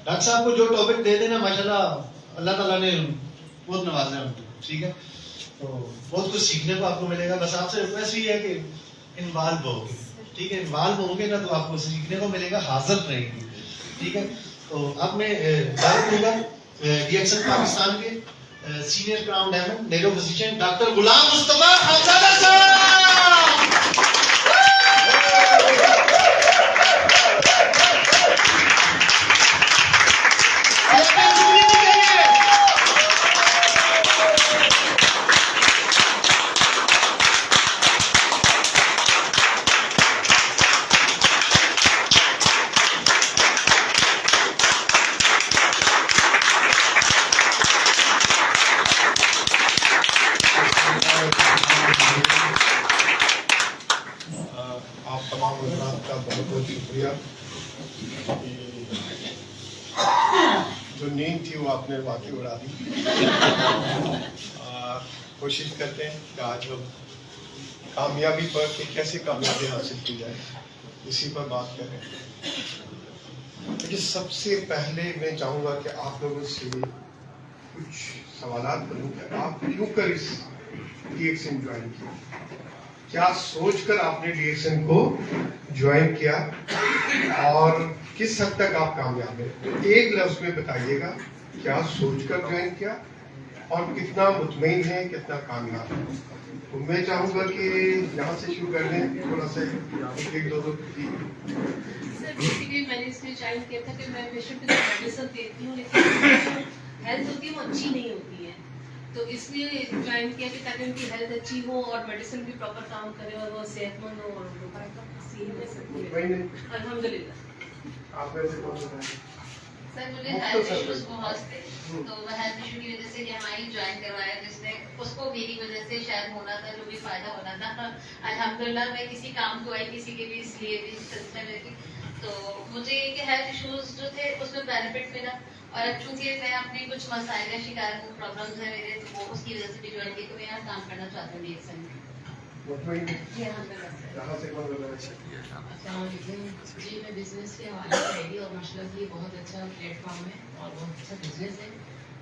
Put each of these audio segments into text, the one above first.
Doctor صاحب کو جو ٹاپک دے دینا ماشاءاللہ اللہ تعالیٰ نے بہت نوازا ہے ان کو. ٹھیک ہے, تو بہت کچھ سیکھنے کو آپ کو ملے گا. بس آپ سے ریکویسٹ یہ ہے کہ انوالو ہو گے. ٹھیک ہے, انوالو ہوں گے نا تو آپ کو سیکھنے کو ملے گا, حاضر رہیں گے. ٹھیک ہے, تو اب میں دعوت دوں گا ڈی ایکسن پاکستان کے سینئر کراؤن ڈائمنڈ نیرو فزیشین ڈاکٹر غلام مصطفیٰ خانزادہ صاحب. آپ تمام حضرات کا بہت بہت شکریہ. جو نیند تھی وہ آپ نے واقعی اڑا دی. کوشش کرتے ہیں کہ آج ہم کامیابی پر کہ کیسے کامیابی حاصل کی جائے اسی پر بات کریں. لیکن سب سے پہلے میں چاہوں گا کہ آپ لوگوں سے کچھ سوالات کروں کہ آپ کیوں کر اس ڈی ایکسن جوائن کیا, کیا سوچ کر آپ نے ڈی ایکسن کو جوائن کیا اور کس حد تک آپ کامیاب ہیں. ایک لفظ میں بتائیے گا کیا سوچ کر جوائن کیا اور کتنا مطمئن ہے, کتنا کامیاب ہے. تو میں چاہوں گا کہ یہاں سے شروع کر دیں, تھوڑا سا ایک دو سر بیسیکلی میں نے اس لیے جوائن کیا تھا کہ میں پیشنٹ کو میڈیسن دیتی ہوں لیکن ہیلتھ ہوتی ہے وہ اچھی نہیں ہوتی ہے, تو اس لیے جوائن کیا کہ تاکہ ان کی ہیلتھ اچھی ہو اور میڈیسن بھی پراپر کام کرے اور وہ صحت مند ہو اور الحمد للہ. آپ میں سے کون بتائیں. سر مجھے ہیلتھ ایشوز بہت تھے, تو وہ ہیلتھ ایشو کی وجہ سے یہاں ہی جوائن کروایا جس نے اس کو میری وجہ سے شاید ہونا تھا جو بھی فائدہ ہونا تھا. الحمدللہ میں کسی کام کو آئی, کسی کے بھی اس لیے بھی سلسلے میں تھی, تو مجھے یہ کہ ہیلتھ ایشوز جو تھے اس میں بینیفٹ ملا. اور اب چونکہ میں اپنے کچھ مسائل کا شکار ہوں, پرابلمس ہیں میرے, تو وہ اس کی وجہ سے بھی جوائن کی, تو میں یہاں کام کرنا چاہتا ہوں ڈی ایکسن میں. جی یہاں سے کون بتائیں. السلام علیکم. جی میں بزنس کے حوالے سے آئی اور ماشاء اللہ یہ بہت اچھا پلیٹ فارم ہے اور بہت اچھا بزنس ہے,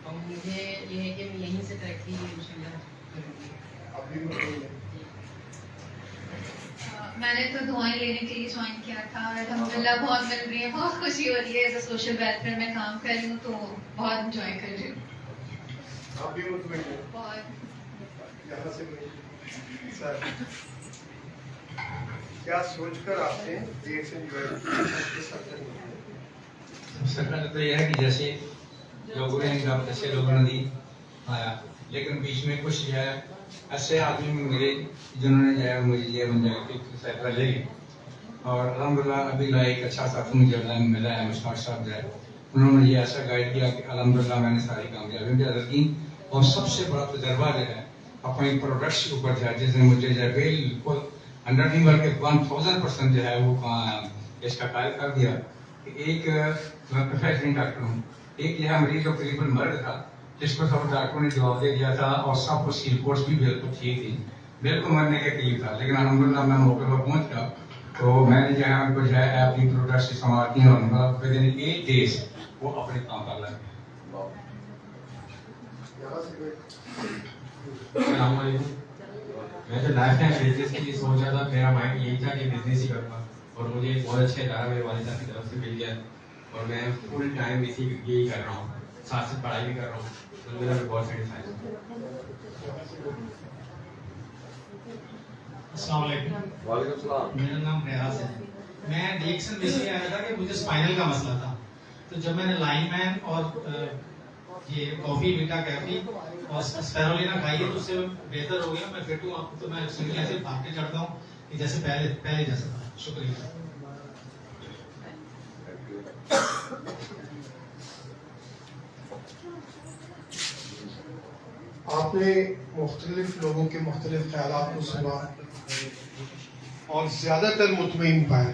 اور مجھے یہ ہے کہ میں یہیں سے ترقی انشاء اللہ کروں گی. ابھی بتائیے. میں نے تو دعائیں لینے کے لیے جوائن کیا تھا, الحمدللہ بہت مل رہی ہے, بہت خوشی ہو رہی ہے. ایز اے سوشل ویلفیئر میں کام کر رہی ہوں تو بہت انجوائے کر رہی ہوں. آپ بھی مطمئن ہیں. بہت یہاں سے سر کیا سوچ کر آپ نے ڈی ایکسن جوائن کیا. سب سے پہلے تو یہ ہے کہ جیسے لوگوں نے ایسے لوگوں نے دی آیا, لیکن بیچ میں کچھ جو ہے ایسے آدمی ملے جنہوں نے جو ہے مجھے یہ بن جائے کہ فیصلہ لے لی, اور الحمدللہ ابھی جو ایک اچھا ساتھی مجھے ملا ہے, مشتاق صاحب جو ہے, انہوں نے مجھے ایسا گائیڈ کیا کہ الحمدللہ میں نے ساری کامیابی بھی حاصل کی. اور سب سے بڑا تجربہ جو ہے اپنے پروڈکٹس کے اوپر جو ہے, جس نے مجھے جو ہے بالکل 100 نہیں بلکہ 1000% جو ہے وہ اس کا قائل کر دیا کہ ایک میں پروفیشنل ڈاکٹر ہوں, ایک یہ مریض جو قریب المرض تھا جس کو سب ڈاکٹروں نے جواب دے دیا تھا اور سب اس کی رپورٹس بھی بالکل ٹھیک تھی, بالکل مرنے کے قریب تھا, لیکن الحمدللہ میں موقع پر پہنچ گیا تو میں نے جو ہے ان کو جو ہے اپنی پروڈکٹس استعمال کی اور ودن 8 days وہ اپنے کام کر لگے. السلام علیکم. میں جو لائف ٹائم بزنس کے لیے سوچ رہا تھا, میرا مائنڈ یہی تھا کہ بزنس ہی کروں, اور مجھے ایک بہت اچھا ادارہ میرے والدہ کی طرف سے مل گیا اور میں فل ٹائم یہی کر رہا ہوں, ساتھ ساتھ پڑھائی بھی کر رہا ہوں, تو میرا بھی بہت سیٹسفائی ہے. السلام علیکم. وعلیکم السلام. میرا نام ریاض ہے. میں ڈی ایکسن میں اس لیے آیا تھا کہ مجھے اسپائنل کا مسئلہ تھا, تو جب میں نے لائن مین اور یہ کافی بیٹا کیفی اور اسپیرولینا کھائی ہے تو اس سے بہتر ہو گیا, میں فٹ ہوں. آپ تو میں سنگل ایسے بھاگتے چڑھتا ہوں کہ جیسے پہلے جیسا تھا. شکریہ. آپ نے مختلف لوگوں کے مختلف خیالات کو سنا اور زیادہ تر مطمئن پائے.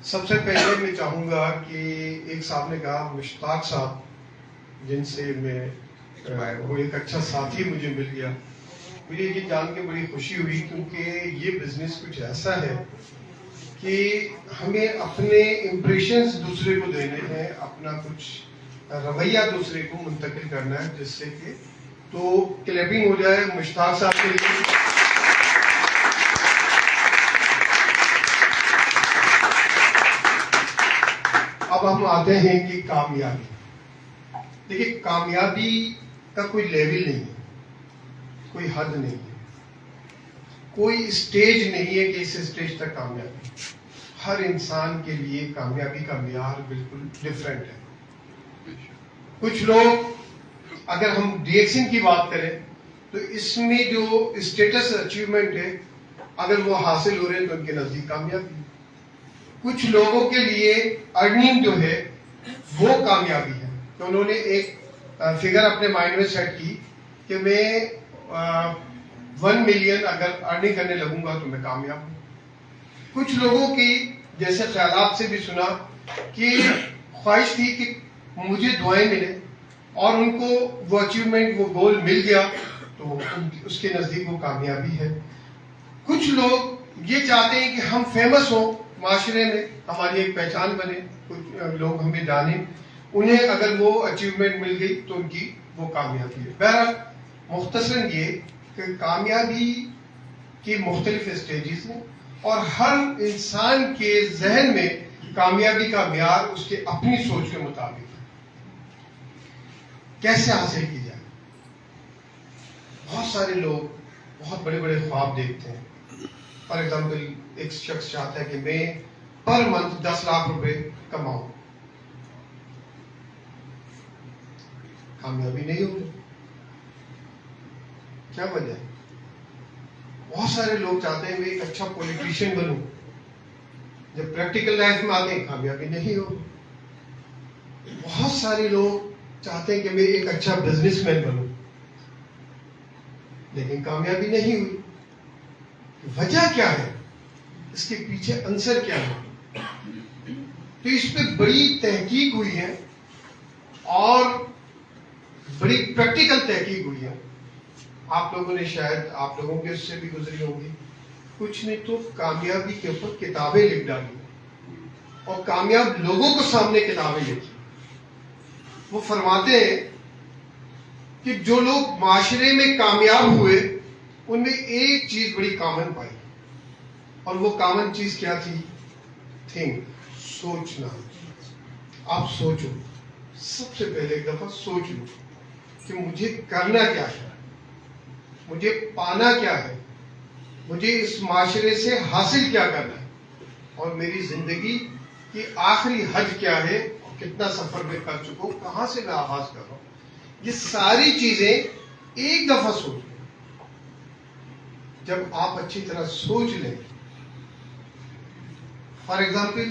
سب سے پہلے میں چاہوں گا کہ ایک صاحب نے کہا, مشتاق صاحب, جن سے میں وہ ایک اچھا ساتھی مجھے مل گیا. مجھے یہ جان کے بڑی خوشی ہوئی کیونکہ یہ بزنس کچھ ایسا ہے کہ ہمیں اپنے امپریشنز دوسرے کو دینے ہیں, اپنا کچھ رویہ دوسرے کو منتقل کرنا ہے, جس سے کہ تو کلیپنگ ہو جائے مشتاق صاحب کے لیے. اب ہم آتے ہیں کہ کامیابی. دیکھیے کامیابی کا کوئی لیول نہیں ہے, کوئی حد نہیں ہے, کوئی اسٹیج نہیں ہے کہ اس اسٹیج تک کامیابی. ہر انسان کے لیے کامیابی کا معیار بالکل ڈفرینٹ ہے. کچھ لوگ, اگر ہم ڈی ایکسن کی بات کریں تو اس میں جو اسٹیٹس اچیومنٹ ہے اگر وہ حاصل ہو رہے ہیں تو ان کے نزدیک کامیابی ہے. کچھ لوگوں کے لیے ارننگ جو ہے وہ کامیابی ہے, تو انہوں نے ایک فگر اپنے مائنڈ میں سیٹ کی کہ میں 1 ملین اگر ارننگ کرنے لگوں گا تو میں کامیاب ہوں. کچھ لوگوں کی جیسے خیالات سے بھی سنا کہ خواہش تھی کہ مجھے دعائیں ملیں اور ان کو وہ اچیومنٹ, وہ گول مل گیا تو اس کے نزدیک وہ کامیابی ہے. کچھ لوگ یہ چاہتے ہیں کہ ہم فیمس ہوں معاشرے میں, ہماری ایک پہچان بنے, کچھ لوگ ہمیں جانیں, انہیں اگر وہ اچیومنٹ مل گئی تو ان کی وہ کامیابی ہے. بہرحال مختصراً یہ کہ کامیابی کی مختلف اسٹیجز ہیں اور ہر انسان کے ذہن میں کامیابی کا معیار اس کے اپنی سوچ کے مطابق ہے. کیسے حاصل کی جائے؟ بہت سارے لوگ بہت بڑے بڑے خواب دیکھتے ہیں. فار ایگزامپل ایک شخص چاہتا ہے کہ میں پر منتھ 10 لاکھ روپے کماؤں. کامیابی نہیں ہو رہی. کیا وجہ ہے؟ بہت سارے لوگ چاہتے ہیں میں ایک اچھا پولیٹیشین بنوں, جب پریکٹیکل لائف میں آتے ہیں کامیابی نہیں ہو رہی. بہت سارے لوگ چاہتے ہیں کہ میں ایک اچھا بزنس مین بنوں, لیکن کامیابی نہیں ہوئی. وجہ کیا ہے؟ اس کے پیچھے عنصر کیا ہے؟ تو اس پہ بڑی تحقیق ہوئی ہے اور بڑی پریکٹیکل تحقیق ہوئی ہے. آپ لوگوں نے شاید, آپ لوگوں کے اس سے بھی گزری ہوگی, کچھ نے تو کامیابی کے اوپر کتابیں لکھ ڈالی اور کامیاب لوگوں کو سامنے کتابیں لکھی. وہ فرماتے ہیں کہ جو لوگ معاشرے میں کامیاب ہوئے ان میں ایک چیز بڑی کامن پائی, اور وہ کامن چیز کیا تھی؟ تھنک, سوچنا. آپ سوچو, سب سے پہلے ایک دفعہ سوچ لو کہ مجھے کرنا کیا ہے, مجھے پانا کیا ہے, مجھے اس معاشرے سے حاصل کیا کرنا ہے, اور میری زندگی کی آخری حد کیا ہے, کتنا سفر میں کر چکا ہوں, کہاں سے میں آغاز کر رہا ہوں. یہ ساری چیزیں ایک دفعہ سوچ لیں. جب آپ اچھی طرح سوچ لیں, فار ایگزامپل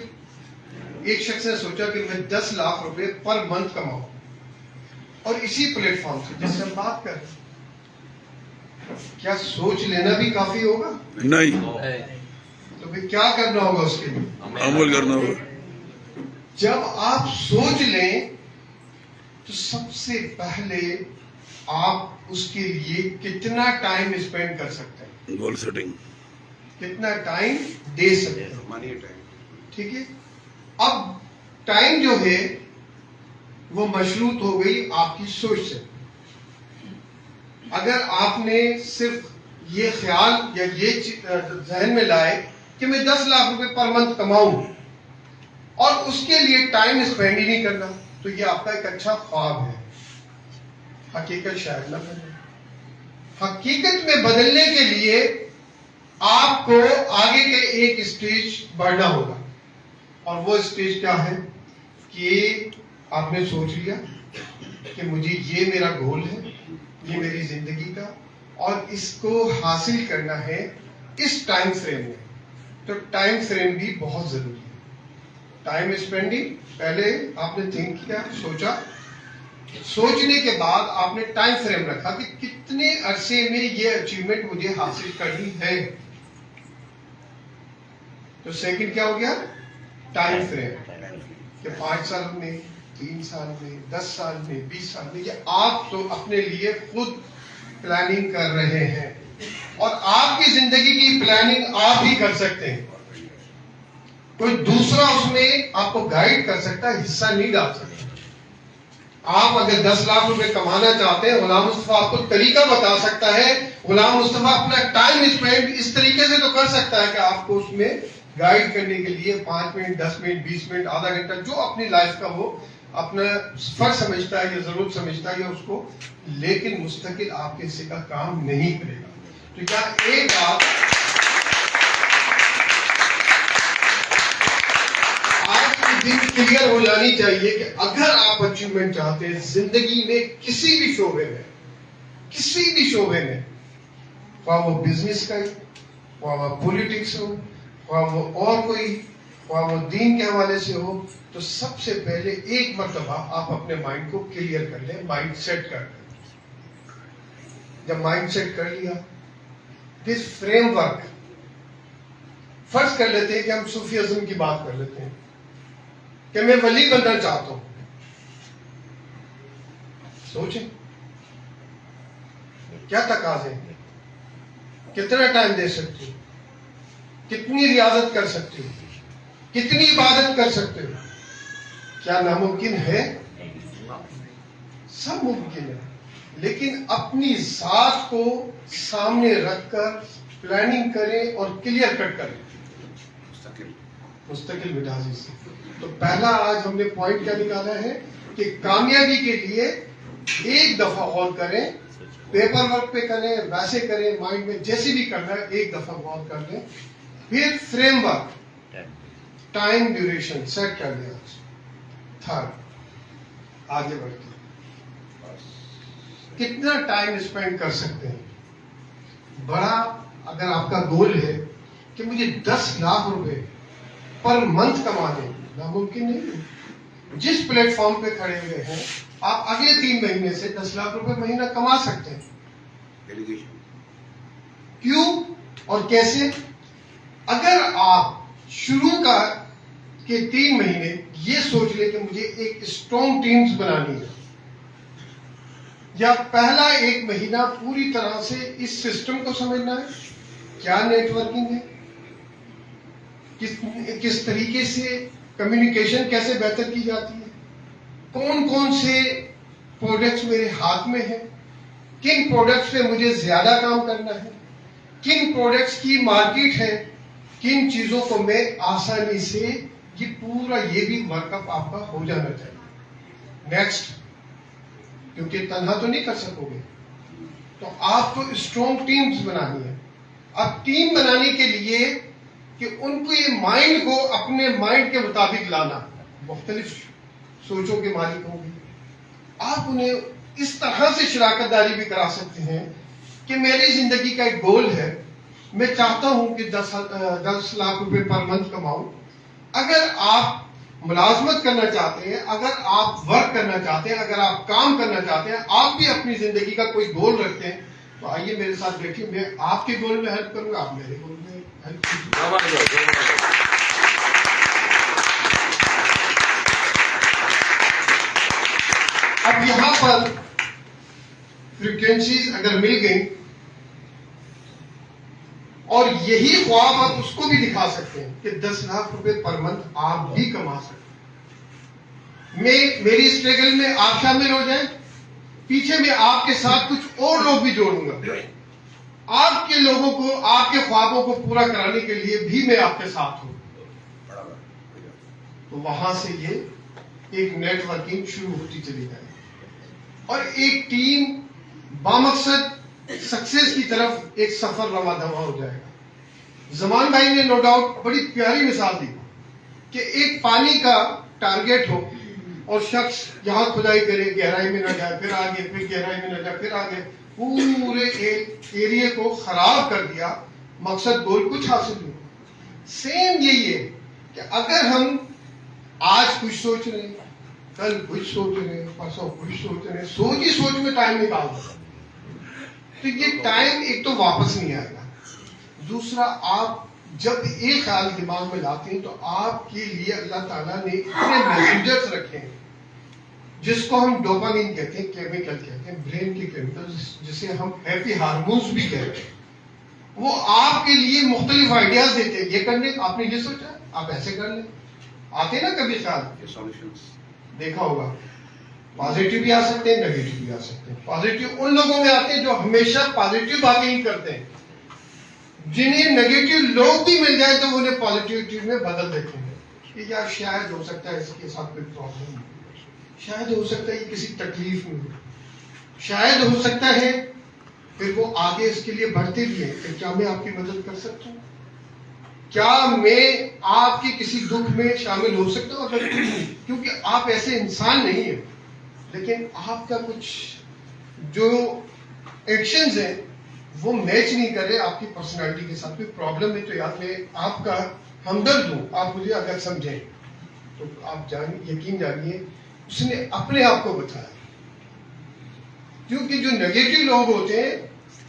ایک شخص نے سوچا کہ میں 10 لاکھ روپے پر منتھ کماؤں, اور اسی پلیٹ فارم سے جس سے ہم بات کر رہے ہیں, کیا سوچ لینا بھی کافی ہوگا؟ نہیں, تو پھر کیا کرنا ہوگا اس کے لیے؟ عمل کرنا ہوگا. جب آپ سوچ لیں تو سب سے پہلے آپ اس کے لیے کتنا ٹائم اسپینڈ کر سکتے ہیں, گول سیٹنگ, کتنا ٹائم دے سکتے ہیں. ٹھیک ہے. اب ٹائم جو ہے وہ مشروط ہو گئی آپ کی سوچ سے. اگر آپ نے صرف یہ خیال یا یہ ذہن میں لائے کہ میں 10 لاکھ روپے پر منتھ کماؤں اور اس کے لیے ٹائم اسپینڈ ہی نہیں کرنا, تو یہ آپ کا ایک اچھا خواب ہے. حقیقت شاید نہ بنے. حقیقت میں بدلنے کے لیے آپ کو آگے کے ایک اسٹیج بڑھنا ہوگا, اور وہ اسٹیج کیا ہے کہ آپ نے سوچ لیا کہ مجھے یہ میرا گول ہے, یہ میری زندگی کا, اور اس کو حاصل کرنا ہے اس ٹائم فریم میں. تو ٹائم فریم بھی بہت ضروری ہے. ٹائم اسپینڈنگ, پہلے آپ نے تھنک کیا, سوچا, سوچنے کے بعد آپ نے ٹائم فریم رکھا کہ کتنے عرصے میں یہ اچیومنٹ مجھے حاصل کرنی ہے. تو سیکنڈ کیا ہو گیا؟ ٹائم فریم, کہ 5 سال میں, 3 سال میں, 10 سال میں, 20 سال میں. یہ آپ تو اپنے لیے خود پلاننگ کر رہے ہیں, اور آپ کی زندگی کی پلاننگ آپ ہی کر سکتے ہیں. کوئی دوسرا اس میں آپ کو گائیڈ کر سکتا ہے, حصہ نہیں ڈال سکتا. آپ اگر 10 لاکھ روپے کمانا چاہتے ہیں, غلام مصطفیٰ آپ کو طریقہ بتا سکتا ہے. غلام مصطفیٰ اپنا ٹائم اسپینڈ اس طریقے سے تو کر سکتا ہے کہ آپ کو اس میں گائیڈ کرنے کے لیے 5 منٹ, 10 منٹ, 20 منٹ, آدھا گھنٹہ, جو اپنی لائف کا وہ اپنا فرض سمجھتا ہے یا ضرورت سمجھتا ہے یا اس کو, لیکن مستقل آپ کے حصے کا کام نہیں کرے گا. تو کیا ایک بات آج کے دن کلیئر ہو جانی چاہیے کہ اگر آپ اچیومنٹ چاہتے ہیں زندگی میں کسی بھی شعبے میں, خواہ وہ بزنس کا ہی, خواہ وہ پولیٹکس ہو, خواہ وہ اور کوئی, خواہ وہ دین کے حوالے سے ہو, تو سب سے پہلے ایک مرتبہ آپ اپنے مائنڈ کو کلیئر کر لیں, مائنڈ سیٹ کر لیں. جب مائنڈ سیٹ کر لیا, دس فریم ورک, فرض کر لیتے ہیں کہ ہم صوفی ازم کی بات کر لیتے ہیں کہ میں ولی بننا چاہتا ہوں. سوچیں کیا تقاضے ہیں, کتنا ٹائم دے سکتے ہو, کتنی ریاضت کر سکتے ہو, کتنی عبادت کر سکتے ہو. کیا ناممکن ہے؟ سب ممکن ہے, لیکن اپنی ذات کو سامنے رکھ کر پلاننگ کریں اور کلیئر کٹ کریں مستقل مزاجی سے. تو پہلا آج ہم نے پوائنٹ کیا نکالا ہے کہ کامیابی کے لیے ایک دفعہ غور کریں, پیپر ورک پہ کریں, ویسے کریں, مائنڈ میں جیسے بھی کرنا ہے ایک دفعہ غور کر لیں. پھر framework, time duration set کر لیں. تھرڈ, آگے بڑھتے کتنا ٹائم اسپینڈ کر سکتے ہیں. بڑا اگر آپ کا گول ہے کہ مجھے 10 لاکھ روپے پر منتھ کمانے, ناممکن نہیں. جس پلیٹ فارم پہ کھڑے ہوئے ہیں آپ اگلے 3 مہینے سے 10 لاکھ روپے مہینہ کما سکتے ہیں. کیوں اور کیسے؟ اگر آپ شروع کا کے 3 مہینے یہ سوچ لیں کہ مجھے ایک اسٹرانگ ٹیمز بنانی ہے, یا پہلا 1 مہینہ پوری طرح سے اس سسٹم کو سمجھنا ہے, کیا نیٹ ورکنگ ہے, کس طریقے سے کمیونیکیشن کیسے بہتر کی جاتی ہے, کون کون سے پروڈکٹس میرے ہاتھ میں ہیں, کن پروڈکٹس پہ مجھے زیادہ کام کرنا ہے, کن پروڈکٹس کی مارکیٹ ہے, کن چیزوں کو میں آسانی سے, یہ پورا یہ بھی ورک اپ آپ کا ہو جانا چاہیے. نیکسٹ, کیونکہ تنہا تو نہیں کر سکو گے, تو آپ کو اسٹرانگ ٹیمز بنانی ہے. اب ٹیم بنانے کے لیے کہ ان کو یہ مائنڈ کو اپنے مائنڈ کے مطابق لانا, مختلف سوچوں کے مالک ہوں گے. آپ انہیں اس طرح سے شراکت داری بھی کرا سکتے ہیں کہ میری زندگی کا ایک گول ہے, میں چاہتا ہوں کہ 10 لاکھ روپے پر منتھ کماؤں. اگر آپ ملازمت کرنا چاہتے ہیں, اگر آپ ورک کرنا چاہتے ہیں, اگر آپ کام کرنا چاہتے ہیں, آپ بھی اپنی زندگی کا کوئی گول رکھتے ہیں, تو آئیے میرے ساتھ بیٹھیے, میں آپ کے گول میں ہیلپ کروں گا, آپ میرے گول میں ہیلپ کیجیے. اب یہاں پر فریکوینسیز اگر مل گئی اور یہی خواب آپ اس کو بھی دکھا سکتے ہیں کہ 10 لاکھ روپے پر منتھ آپ بھی کما سکتے ہیں. میری اسٹرگل میں آپ شامل ہو جائیں, پیچھے میں آپ کے ساتھ کچھ اور لوگ بھی جوڑوں گا, آپ کے لوگوں کو, آپ کے خوابوں کو پورا کرانے کے لیے بھی میں آپ کے ساتھ ہوں. تو وہاں سے یہ ایک نیٹ ورکنگ شروع ہوتی چلی جائے اور ایک ٹیم بامقصد سکسیس کی طرف ایک سفر رواں دواں ہو جائے گا. زمان بھائی نے نو ڈاؤٹ بڑی پیاری مثال دی کہ ایک پانی کا ٹارگیٹ ہو اور شخص یہاں کھدائی کرے, گہرائی میں نہ جائے, پھر آگے, پھر گہرائی میں نہ جائے, پھر آگے, پورے ایریے کو خراب کر دیا, مقصد گول کچھ حاصل نہیں. سیم یہی ہے کہ اگر ہم آج کچھ سوچ رہے ہیں, کل کچھ سوچ رہے ہیں, پرسوں کچھ سوچ رہے ہیں, سوچ ہی سوچ میں ٹائم نکال دیں, تو یہ ٹائم ایک تو واپس نہیں آئے گا. دوسرا, آپ جب ایک خیال دماغ میں لاتے ہیں تو آپ کے لیے اللہ تعالیٰ نے اتنے میسنجرز رکھے ہیں جس کو ہم ڈوپامین کہتے ہیں, کیمیکل کہتے ہیں, برین کے کیمیکل جسے ہم ہیپی ہارمونز بھی کہتے ہیں. وہ آپ کے لیے مختلف آئیڈیاز دیتے ہیں. یہ کرنے آپ نے یہ سوچا, آپ ایسے کر لیں. آتے نا کبھی خیال, دیکھا ہوگا پازیٹیو بھی آ سکتے ہیں, نیگیٹو بھی آ سکتے ہیں. پازیٹیو ان لوگوں میں آتے ہیں جو ہمیشہ پازیٹیو باتیں ہی کرتے ہیں. جنہیں نیگیٹو لوگ بھی مل جائے تو انہیں پازیٹیوٹی میں بدل دیتے ہیں کہ یار شاید ہو سکتا ہے اس کے ساتھ کوئی پرابلم ہو, شاید ہو سکتا ہے یہ کسی تکلیف میں ہو, شاید ہو سکتا ہے. پھر وہ آگے اس کے لیے بڑھتے بھی ہیں کہ کیا میں آپ کی مدد کر سکتا ہوں, کیا میں آپ کے کسی دکھ میں شامل ہو سکتا ہوں. اگر کیونکہ آپ ایسے انسان نہیں ہیں, لیکن آپ کا کچھ جو ایکشنز ہیں وہ میچ نہیں کر رہے آپ کی پرسنالٹی کے ساتھ, کوئی پرابلم ہے, تو یار میں آپ کا ہمدرد ہوں, آپ مجھے اگر سمجھیں تو آپ یقین جانیے اس نے اپنے آپ کو بتایا. کیونکہ جو نیگیٹو لوگ ہوتے ہیں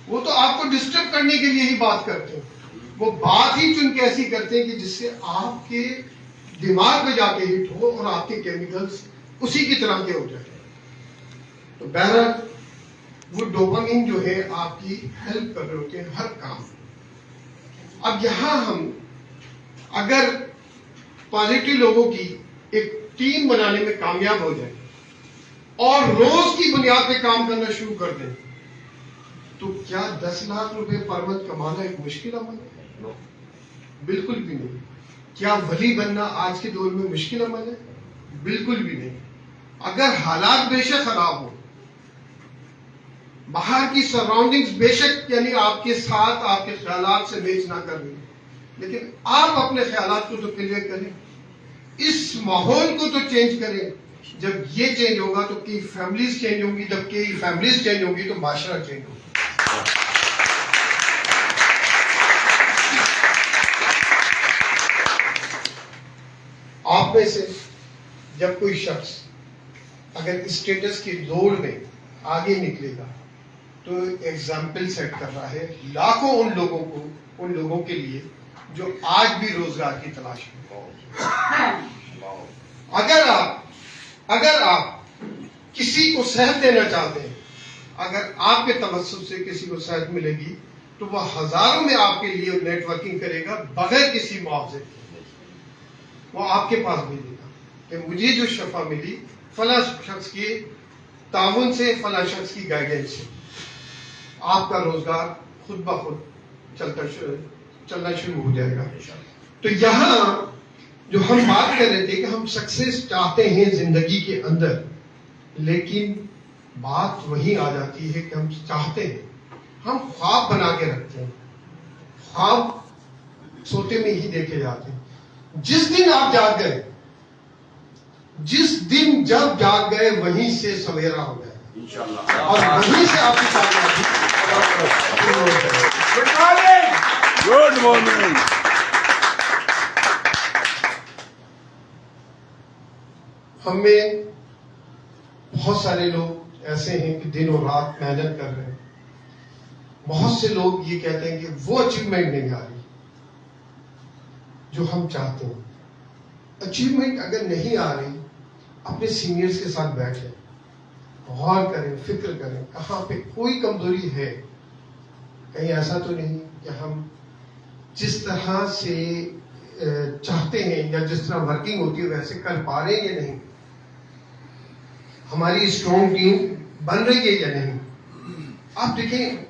وہ تو آپ کو ڈسٹرب کرنے کے لیے ہی بات کرتے ہیں, وہ بات ہی چن کے ایسی کرتے ہیں کہ جس سے آپ کے دماغ میں جا کے ہٹ ہو اور آپ کے کیمیکلز اسی کی طرح کے ہو جائیں. تو بہرحال وہ ڈوپامین جو ہے آپ کی ہیلپ کر رہے ہوتے ہیں ہر کام. اب یہاں ہم اگر پازیٹیو لوگوں کی ایک ٹیم بنانے میں کامیاب ہو جائیں اور روز کی بنیاد پہ کام کرنا شروع کر دیں تو کیا 10 لاکھ روپے پر منتھ کمانا ایک مشکل عمل ہے؟ بالکل بھی نہیں. کیا ولی بننا آج کے دور میں مشکل عمل ہے؟ بالکل بھی نہیں. اگر حالات بے شک خراب ہو, باہر کی سراؤنڈنگز بے شک یعنی آپ کے ساتھ آپ کے خیالات سے میچ نہ کر رہی, لیکن آپ اپنے خیالات کو تو کلیئر کریں, اس ماحول کو تو چینج کریں. جب یہ چینج ہوگا تو کئی فیملیز چینج ہوں گی, جب کئی فیملیز چینج ہوں گی تو معاشرہ چینج ہوگا. آپ میں سے جب کوئی شخص اگر اسٹیٹس کی دوڑ میں آگے نکلے گا تو ایگزامپل سیٹ کر رہا ہے لاکھوں ان لوگوں کے لیے جو آج بھی روزگار کی تلاش میں. اگر آپ کسی کو صحت دینا چاہتے ہیں, اگر آپ کے توسط سے کسی کو صحت ملے گی تو وہ ہزاروں میں آپ کے لیے نیٹ ورکنگ کرے گا بغیر کسی معاوضے کے. وہ آپ کے پاس بھیجے گا کہ مجھے جو شفا ملی فلاں شخص کے تعاون سے, فلاں شخص کی گائیڈنس سے. آپ کا روزگار خود بخود چلنا شروع ہو جائے گا. تو یہاں جو ہم بات کر رہے تھے کہ ہم سکسیس چاہتے ہیں زندگی کے اندر, لیکن بات وہی آ جاتی ہے کہ ہم چاہتے ہیں, ہم خواب بنا کے رکھتے ہیں, خواب سوتے میں ہی دیکھے جاتے ہیں. جس دن آپ جاگ گئے, جس دن جب جاگ گئے وہیں سے سویرا ہو گیا انشاءاللہ, اور وہیں سے آپ کی کامیابی. Good morning. ہم میں بہت سارے لوگ ایسے ہیں کہ دن اور رات محنت کر رہے ہیں. بہت سے لوگ یہ کہتے ہیں کہ وہ اچیومنٹ نہیں آ رہی جو ہم چاہتے ہیں. اچیومنٹ اگر نہیں آ رہی, اپنے سینئرز کے ساتھ بیٹھیں, غور کریں, فکر کریں کہاں پہ کوئی کمزوری ہے, کہیں ایسا تو نہیں کہ ہم جس طرح سے چاہتے ہیں یا جس طرح ورکنگ ہوتی ہے ویسے کر پا رہے ہیں یا نہیں, ہماری اسٹرانگ ٹیم بن رہی ہے یا نہیں. آپ دیکھیں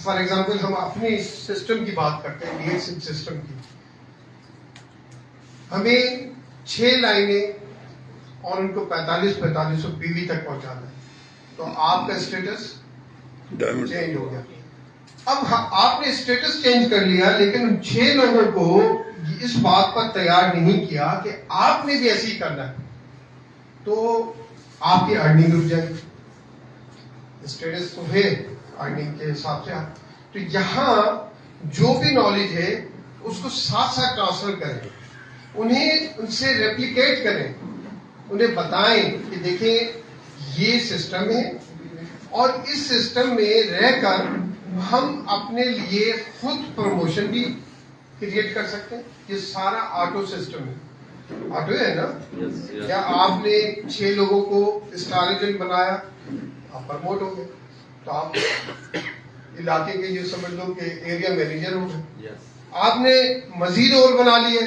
فار ایگزامپل ہم اپنے سسٹم کی بات کرتے ہیں, ڈی ایس سسٹم کی. ہمیں 6 لائنیں اور ان کو 4500 پی وی تک پہنچانا ہے, تو آپ کا اسٹیٹس چینج ہو گیا. اب آپ نے اسٹیٹس چینج کر لیا, لیکن ان 6 لوگوں کو اس بات پر تیار نہیں کیا کہ آپ نے بھی ایسے ہی کرنا ہے, تو آپ کی ارننگ رک جائے گی. اسٹیٹس تو ہے ارننگ کے حساب سے. تو یہاں جو بھی نالج ہے اس کو ساتھ ساتھ ٹرانسفر کریں, انہیں ان سے ریپلیکیٹ کریں, انہیں بتائیں کہ دیکھیں یہ سسٹم ہے اور اس سسٹم میں رہ کر ہم اپنے لیے خود پروموشن بھی کریٹ کر سکتے ہیں. یہ سارا آٹو سسٹم ہے, آٹو ہے نا. کیا آپ نے 6 لوگوں کو اسٹار ایجنٹ بنایا, آپ پرموٹ ہو گئے, تو آپ علاقے کے یہ سمجھ لو کہ ایریا مینیجر ہو گئے. آپ نے مزید اور بنا لیے,